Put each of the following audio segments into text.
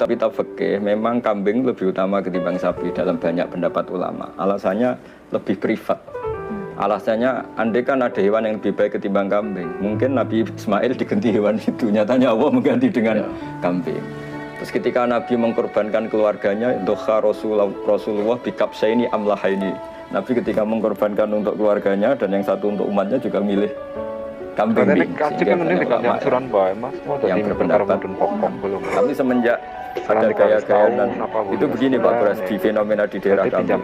kitab-kitab fikih memang kambing lebih utama ketimbang sapi dalam banyak pendapat ulama. Alasannya lebih privat. Alasannya, andai kan ada hewan yang lebih baik ketimbang kambing, mungkin Nabi Ismail diganti hewan itu. Nyatanya Allah mengganti dengan kambing. Terus ketika Nabi mengkorbankan keluarganya, doha Rasulullah bikabsaini amlahaini. Nabi ketika mengkorbankan untuk keluarganya dan yang satu untuk umatnya juga milih kambing. Yang berpendapat. Tapi semenjak ada gaya-gayaan itu begini Pak Kuras, di fenomena di daerah kami.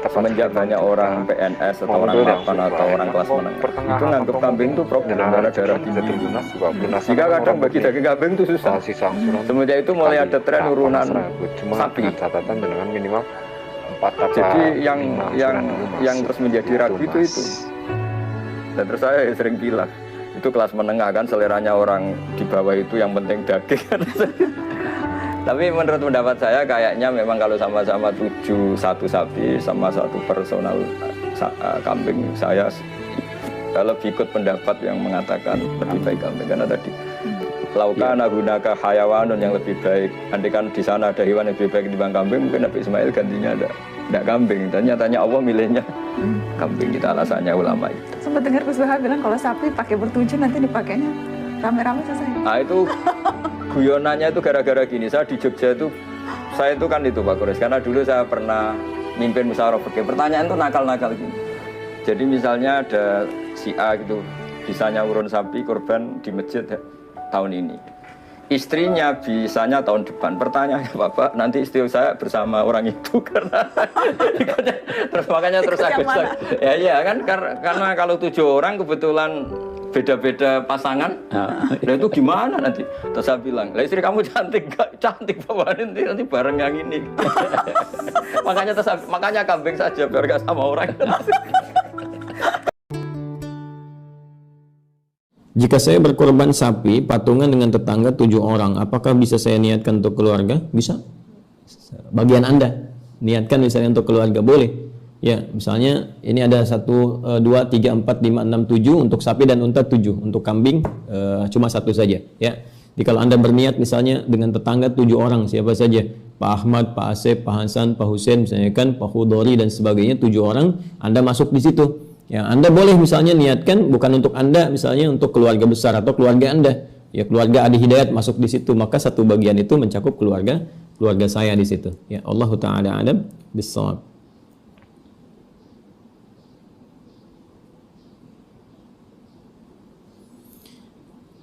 Semenjak banyak orang PNS atau orang mapan atau orang kelas menengah itu nganggap kambing itu problem darah tinggi. Jika kadang bagi daging kambing itu susah. Semenjak itu mulai ada tren urunan sapi. Jadi yang terus menjadi ragu itu. Dan terus saya sering bilang itu kelas menengah kan, seleranya orang di bawah itu yang penting daging. Tapi menurut pendapat saya kayaknya memang kalau sama-sama 7 satu sapi sama satu personal kambing, saya lebih ikut pendapat yang mengatakan lebih baik kambing. Karena tadi laukana gunaka hayawanun yang lebih baik, andai kan di sana ada hewan yang lebih baik dibanding kambing, mungkin Nabi Ismail gantinya ada kambing. Dan nyatanya Allah milihnya kambing. Kita alasannya ulama itu. Sempat dengar Gus Baha bilang kalau sapi pakai bertujuh nanti dipakainya rame-rame selesai. Nah itu guyonannya itu gara-gara gini. Saya di Jogja itu, saya itu kan itu Pak Kuris, karena dulu saya pernah mimpin musyawarah fikih. Pertanyaan itu nakal-nakal gini. Jadi misalnya ada si A gitu, bisanya urun sapi korban di masjid tahun ini. Istrinya bisanya tahun depan. Pertanyaannya Bapak, nanti istri saya bersama orang itu karena terus makanya terus aku ya iya kan, karena kalau 7 orang kebetulan beda-beda pasangan, nah itu gimana nanti? Terus saya bilang, lah istri kamu cantik, cantik Bapak, nanti bareng yang ini. makanya kambing saja biar gak sama orang. Jika saya berkorban sapi patungan dengan tetangga 7 orang, apakah bisa saya niatkan untuk keluarga? Bisa. Bagian Anda niatkan misalnya untuk keluarga, boleh. Ya, misalnya ini ada 1, 2, 3, 4, 5, 6, 7 untuk sapi dan unta 7, untuk kambing cuma 1 saja. Ya. Jadi kalau Anda berniat misalnya dengan tetangga 7 orang siapa saja, Pak Ahmad, Pak Asep, Pak Hasan, Pak Husain, misalnya kan Pak Hudori dan sebagainya 7 orang, Anda masuk di situ. Ya, Anda boleh misalnya niatkan bukan untuk Anda, misalnya untuk keluarga besar atau keluarga Anda. Ya, keluarga Adi Hidayat masuk di situ, maka satu bagian itu mencakup keluarga saya di situ. Ya, Allahu taala alam bissawab.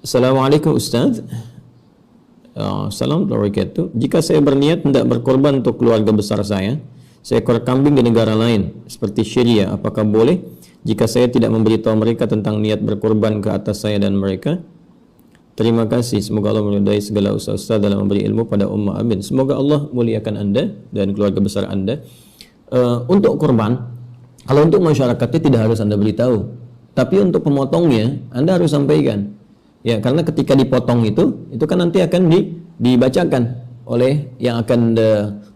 Assalamualaikum Ustaz. Assalamualaikum warahmatullahi wabarakatuh. Jika saya berniat hendak berkorban untuk keluarga besar saya, seekor kambing di negara lain seperti Syria, apakah boleh? Jika saya tidak memberitahu mereka tentang niat berkorban ke atas saya dan mereka? Terima kasih. Semoga Allah meridai segala usaha-usaha dalam memberi ilmu pada ummah. Amin. Semoga Allah muliakan Anda dan keluarga besar Anda. Untuk korban, kalau untuk masyarakatnya tidak harus Anda beritahu. Tapi untuk pemotongnya, Anda harus sampaikan. Ya, karena ketika dipotong itu kan nanti akan dibacakan oleh yang akan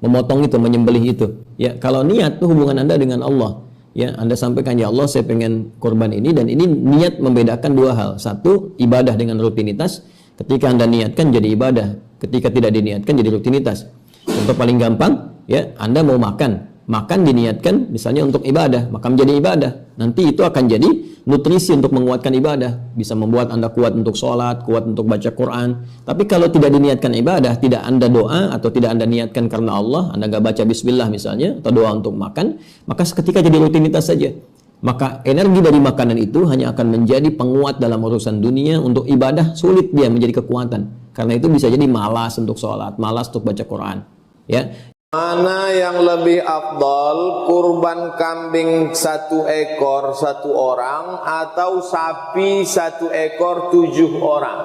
memotong itu, menyembelih itu. Ya, kalau niat itu hubungan Anda dengan Allah. Ya, Anda sampaikan, ya Allah saya pengen korban ini, dan ini niat membedakan 2 hal. Satu, ibadah dengan rutinitas. Ketika Anda niatkan jadi ibadah, ketika tidak diniatkan jadi rutinitas. Contoh paling gampang, ya, Anda mau makan diniatkan misalnya untuk ibadah, maka menjadi ibadah. Nanti itu akan jadi nutrisi untuk menguatkan ibadah, bisa membuat Anda kuat untuk sholat, kuat untuk baca Quran. Tapi kalau tidak diniatkan ibadah, tidak Anda doa atau tidak Anda niatkan karena Allah, Anda gak baca bismillah misalnya, atau doa untuk makan, maka seketika jadi rutinitas saja. Maka energi dari makanan itu hanya akan menjadi penguat dalam urusan dunia. Untuk ibadah sulit dia menjadi kekuatan, karena itu bisa jadi malas untuk sholat, malas untuk baca Quran. Ya. Mana yang lebih afdal, kurban kambing 1 ekor 1 orang atau sapi 1 ekor 7 orang?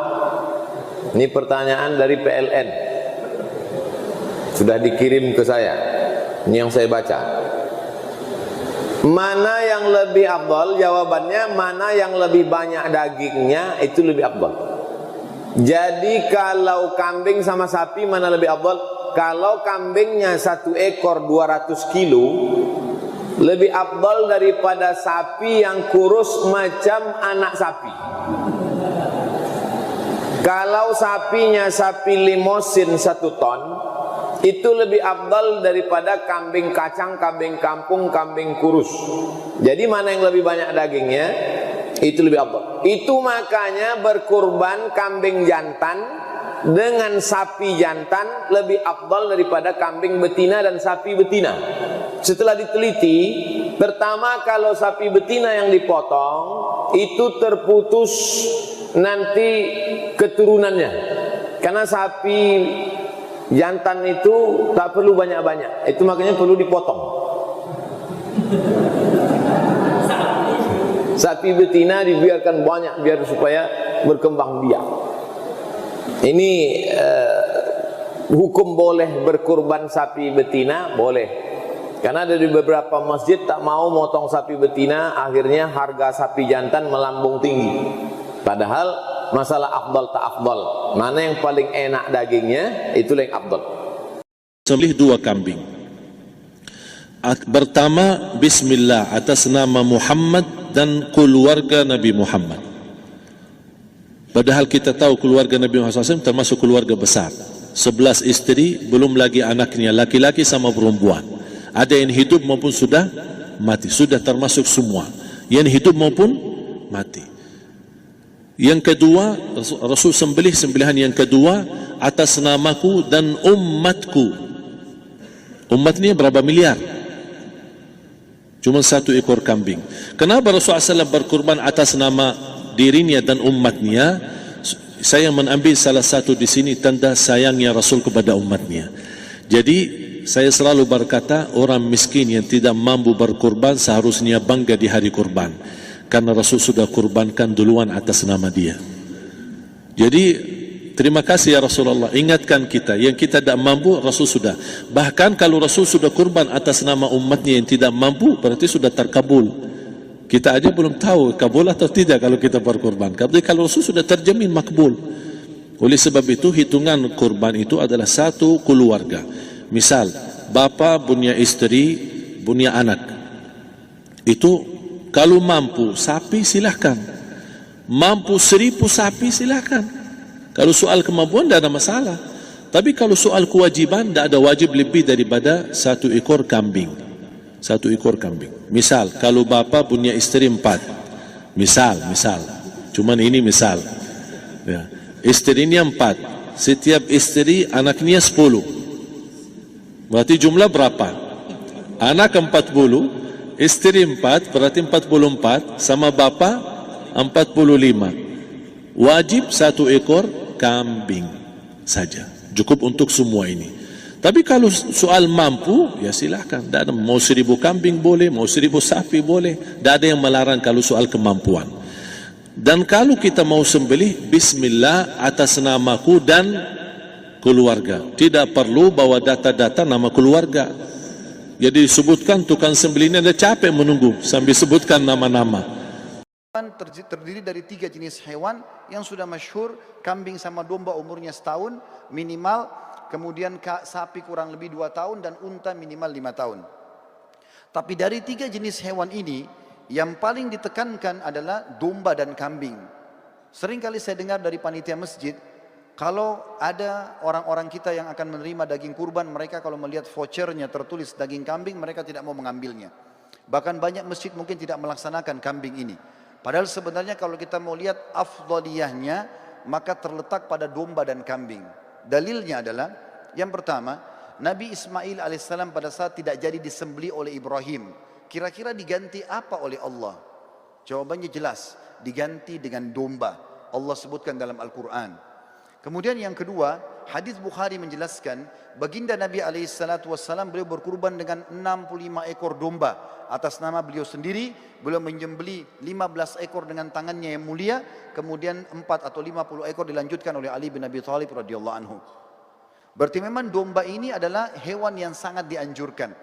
Ini pertanyaan dari PLN, sudah dikirim ke saya. Ini yang saya baca. Mana yang lebih afdal? Jawabannya, mana yang lebih banyak dagingnya itu lebih afdal. Jadi kalau kambing sama sapi mana lebih afdal? Kalau kambingnya 1 ekor 200 kilo lebih afdal daripada sapi yang kurus macam anak sapi. Kalau sapinya sapi limosin 1 ton, itu lebih afdal daripada kambing kacang, kambing kampung, kambing kurus. Jadi mana yang lebih banyak dagingnya, itu lebih afdal. Itu makanya berkurban kambing jantan dengan sapi jantan lebih afdal daripada kambing betina dan sapi betina. Setelah diteliti, pertama kalau sapi betina yang dipotong itu terputus nanti keturunannya, karena sapi jantan itu tak perlu banyak-banyak, itu makanya perlu dipotong. Sapi betina dibiarkan banyak biar supaya berkembang biak. Ini hukum boleh berkurban sapi betina, boleh. Karena ada di beberapa masjid tak mau motong sapi betina, akhirnya harga sapi jantan melambung tinggi. Padahal masalah afdal tak afdal, mana yang paling enak dagingnya, itulah yang afdal. Sembelih 2 kambing. Pertama, bismillah atas nama Muhammad dan keluarga Nabi Muhammad. Padahal kita tahu keluarga Nabi Muhammad SAW termasuk keluarga besar. 11 istri, belum lagi anaknya, laki-laki sama perempuan. Ada yang hidup maupun sudah mati, sudah termasuk semua. Yang hidup maupun mati. Yang kedua, Rasul sembelih sembelihan yang kedua atas namaku dan umatku. Umat ini berapa miliar? Cuma 1 ekor kambing. Kenapa Rasulullah SAW berkurban atas nama dirinya dan umatnya? Saya mengambil salah satu di sini tanda sayangnya Rasul kepada umatnya. Jadi saya selalu berkata, orang miskin yang tidak mampu berkurban seharusnya bangga di hari kurban, karena Rasul sudah kurbankan duluan atas nama dia. Jadi terima kasih ya Rasulullah, ingatkan kita yang kita tidak mampu, Rasul sudah. Bahkan kalau Rasul sudah kurban atas nama umatnya yang tidak mampu, berarti sudah terkabul. Kita aja belum tahu kabul atau tidak kalau kita berkurban. Tapi kalau Rasul sudah terjamin makbul. Oleh sebab itu hitungan kurban itu adalah 1 keluarga. Misal, bapa punya istri, punya anak. Itu kalau mampu sapi silahkan. Mampu 1000 sapi silahkan. Kalau soal kemampuan tidak ada masalah. Tapi kalau soal kewajiban, tidak ada wajib lebih daripada 1 ekor kambing. 1 ekor kambing. Misal, kalau bapa punya istri 4. Misal. Cuman ini misal. Ya. Istrinya 4. Setiap istri anaknya 10. Berarti jumlah berapa? Anak 40, istri 4, berarti 44, sama bapa 45. Wajib 1 ekor kambing saja. Cukup untuk semua ini. Tapi kalau soal mampu, ya silahkan. Mau 1000 kambing boleh, mau 1000 sapi boleh. Tidak ada yang melarang kalau soal kemampuan. Dan kalau kita mau sembelih, bismillah atas namaku dan keluarga. Tidak perlu bawa data-data nama keluarga. Jadi disebutkan tukang sembelihnya ada capek menunggu sambil sebutkan nama-nama. Terdiri dari 3 jenis hewan yang sudah masyhur. Kambing sama domba umurnya setahun minimal, kemudian sapi kurang lebih 2 tahun, dan unta minimal 5 tahun. Tapi dari 3 jenis hewan ini, yang paling ditekankan adalah domba dan kambing. Sering kali saya dengar dari panitia masjid, kalau ada orang-orang kita yang akan menerima daging kurban, mereka kalau melihat vouchernya tertulis daging kambing, mereka tidak mau mengambilnya. Bahkan banyak masjid mungkin tidak melaksanakan kambing ini. Padahal sebenarnya kalau kita mau lihat afdaliyahnya, maka terletak pada domba dan kambing. Dalilnya adalah, yang pertama, Nabi Ismail alaihissalam pada saat tidak jadi disembelih oleh Ibrahim, kira-kira diganti apa oleh Allah? Jawabannya jelas, diganti dengan domba. Allah sebutkan dalam Al-Quran. Kemudian yang kedua, hadis Bukhari menjelaskan, baginda Nabi SAW beliau berkurban dengan 65 ekor domba atas nama beliau sendiri. Beliau menyembelih 15 ekor dengan tangannya yang mulia, kemudian 4 atau 50 ekor dilanjutkan oleh Ali bin Abi Thalib radhiyallahu anhu. Berarti memang domba ini adalah hewan yang sangat dianjurkan.